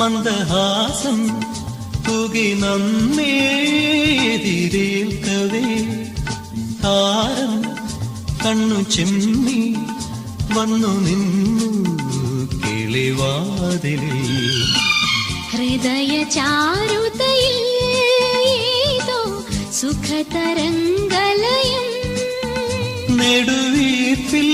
മന്ദഹാസം തൂകി നമ്മേതിരേൽക്കവേ താരം കണ്ണു ചിമ്മി വന്നു നിന്നു കിളിവാതിലിൽ ഹൃദയ ചാരുതയിൽ ഏതോ സുഖതരംഗലയം നെടുവീർപ്പിൽ